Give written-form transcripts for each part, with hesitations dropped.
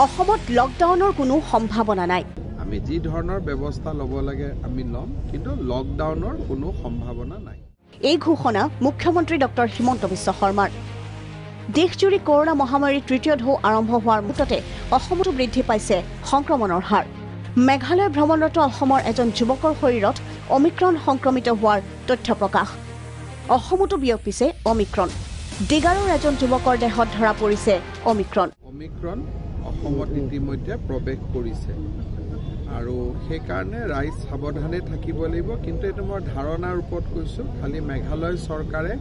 অসমত লকডাউনৰ কোনো সম্ভাৱনা নাই। আমি যি ধৰণৰ ব্যৱস্থা ল'ব লাগে আমি ল'ম, কিন্তু লকডাউনৰ কোনো সম্ভাৱনা নাই। এই ঘোষণা মুখ্যমন্ত্ৰী ডক্টৰ হিমন্ত বিশ্ব শৰ্মাৰ। দেশজুৰি কৰোনা মহামাৰীৰ তৃতীয় ঢৌ আৰম্ভ হোৱাৰ মুহূৰ্ততে অসমতো বৃদ্ধি পাইছে সংক্ৰমণৰ হাৰ। মেঘালয় ভ্ৰমণৰত অসমৰ এজন যুৱকৰ শৰীৰত অমিক্ৰণ সংক্ৰমিত হোৱাৰ তথ্য প্ৰকাশ। অসমতো বিয়পিছে অমিক্ৰণ। ডিগাৰৰ এজন যুৱকৰ দেহত ধৰা পৰিছে অমিক্ৰণ। অমিক্ৰণ অসমত ইতিমধ্যে প্ৰৱেশ কৰিছে আৰু সেইকাৰণে ৰাইজ সাৱধানে থাকিব লাগিব। কিন্তু এইটো মই ধাৰণাৰ ওপৰত কৈছোঁ, খালি মেঘালয় চৰকাৰে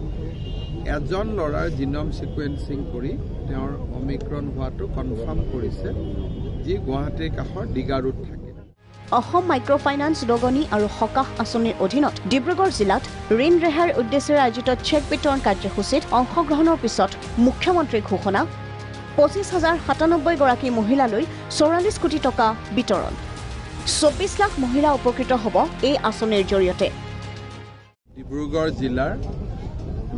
এজন ল'ৰাৰ জিনম ছিকুৱেন্সিং কৰি তেওঁৰ অমিক্ৰণ হোৱাটো কনফাৰ্ম কৰিছে, যি গুৱাহাটীৰ কাষৰ ডিগাৰুত থাকে। অসম মাইক্ৰ ফাইনান্স উদগনি আৰু সকাহ আঁচনিৰ অধীনত ডিব্ৰুগড় জিলাত ঋণ ৰেহাইৰ উদ্দেশ্যেৰে আয়োজিত চেক বিতৰণ কাৰ্যসূচীত অংশগ্ৰহণৰ পিছত মুখ্যমন্ত্ৰীৰ ঘোষণা। 25,097 গৰাকী মহিলালৈ 44 কোটি টকা বিতৰণ। 24 লাখ মহিলা উপকৃত হ'ব এই আঁচনিৰ জৰিয়তে। ডিব্ৰুগড় জিলাৰ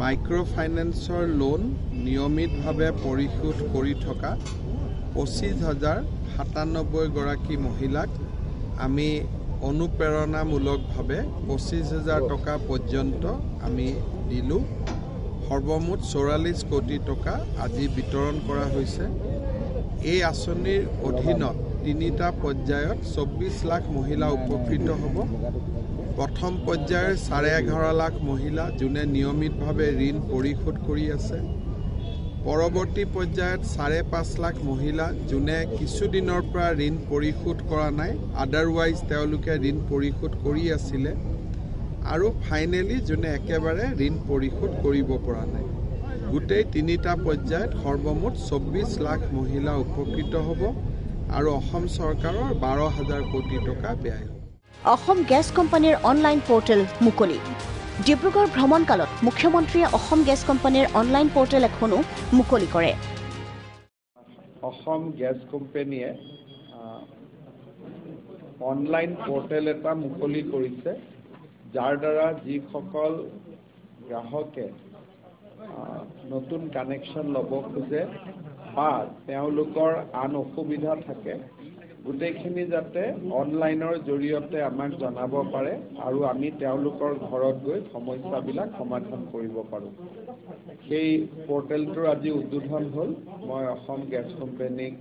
মাইক্ৰ ফাইনেন্সৰ লোন নিয়মিতভাৱে পৰিশোধ কৰি থকা 25,097 গৰাকী মহিলাক আমি অনুপ্ৰেৰণামূলকভাৱে 25,000 টকা পৰ্যন্ত আমি দিলোঁ। সৰ্বমুঠ 44 কোটি টকা আজি বিতৰণ কৰা হৈছে। এই আঁচনিৰ অধীনত 3টা পৰ্যায়ত 24 লাখ মহিলা উপকৃত হ'ব। প্ৰথম পৰ্যায়ৰ 11.5 লাখ মহিলা যোনে নিয়মিতভাৱে ঋণ পৰিশোধ কৰি আছে। পৰৱৰ্তী পৰ্যায়ত 5.5 লাখ মহিলা যোনে কিছুদিনৰ পৰা ঋণ পৰিশোধ কৰা নাই, আদাৰৱাইজ তেওঁলোকে ঋণ পৰিশোধ কৰি আছিলে। আৰু ফাইনেলি যোনে একেবাৰে ঋণ পৰিশোধ কৰিব পৰা নাই। গোটেই 3টা পৰ্যায়ত সৰ্বমুঠ 24 লাখ মহিলা উপকৃত হ'ব আৰু অসম চৰকাৰৰ 12,000 কোটি টকা ব্যয় হ'ব। অসম গেছ কোম্পানীৰ অনলাইন পৰ্টেল মুকলি। ডিব্ৰুগড় ভ্ৰমণকালত মুখ্যমন্ত্ৰীয়ে অসম গেছ কোম্পানীৰ অনলাইন পৰ্টেল এখনো মুকলি কৰে। অসম গেছ কোম্পানীয়ে অনলাইন পৰ্টেল এটা মুকলি কৰিছে, যাৰ দ্বাৰা যিসকল গ্ৰাহকে নতুন কানেকশ্যন ল'ব খোজে বা তেওঁলোকৰ আন অসুবিধা থাকে, গোটেইখিনি যাতে অনলাইনৰ জৰিয়তে আমাক জনাব পাৰে আৰু আমি তেওঁলোকৰ ঘৰত গৈ সমস্যাবিলাক সমাধান কৰিব পাৰোঁ। সেই পৰ্টেলটোৰ আজি উদ্বোধন হ'ল। মই অসম গেছ কোম্পানীক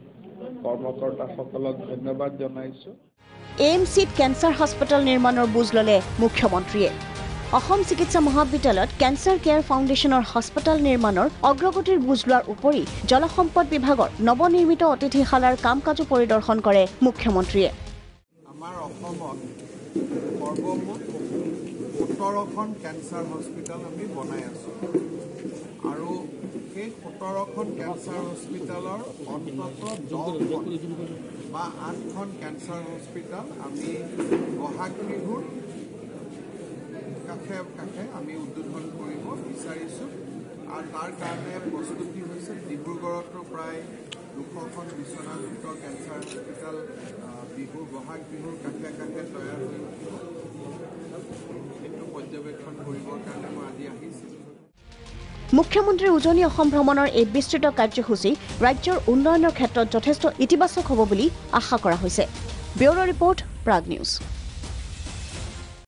কৰ্মকৰ্তাসকলক ধন্যবাদ জনাইছোঁ। AMCত কেঞ্চাৰ হস্পিটেল নিৰ্মাণৰ বুজ ল'লে মুখ্যমন্ত্ৰীয়ে। অসম চিকিৎসা মহাবিদ্যালয়ত কেঞ্চাৰ কেয়াৰ ফাউণ্ডেশ্যনৰ হস্পিটেল নিৰ্মাণৰ অগ্ৰগতিৰ বুজ লোৱাৰ উপৰি জলসম্পদ বিভাগৰ নৱনিৰ্মিত অতিথিশালাৰ কাম কাজো পৰিদৰ্শন কৰে মুখ্যমন্ত্ৰীয়ে। আমাৰ অসমত সৰ্বমুঠ 17খন কেঞ্চাৰ হস্পিটেল আমি বনাই আছোঁ আৰু সেই 17খন কেঞ্চাৰ হস্পিটেলৰ অন্ততঃ 10খন বা 8খন কেঞ্চাৰ হস্পিটেল আমি বহাগ বিহুৰ কাষে কাষে আমি উদ্বোধন কৰিব বিচাৰিছোঁ আৰু তাৰ কাৰণে প্ৰস্তুতি হৈছে। ডিব্ৰুগড়তো প্ৰায় 200খন বিচনাযুক্ত কেঞ্চাৰ হস্পিটেল বহাগ বিহুৰ কাষে কাষে তৈয়াৰ হৈ উঠিব। সেইটো পৰ্যবেক্ষণ কৰিবৰ কাৰণে মই আজি আহিছোঁ। মুখ্যমন্ত্ৰীৰ উজনি অসম ভ্ৰমণৰ এই বিস্তৃত কাৰ্যসূচী ৰাজ্যৰ উন্নয়নৰ ক্ষেত্ৰত যথেষ্ট ইতিবাচক হ'ব বুলি আশা কৰা হৈছে। Bureau' report, Prag news.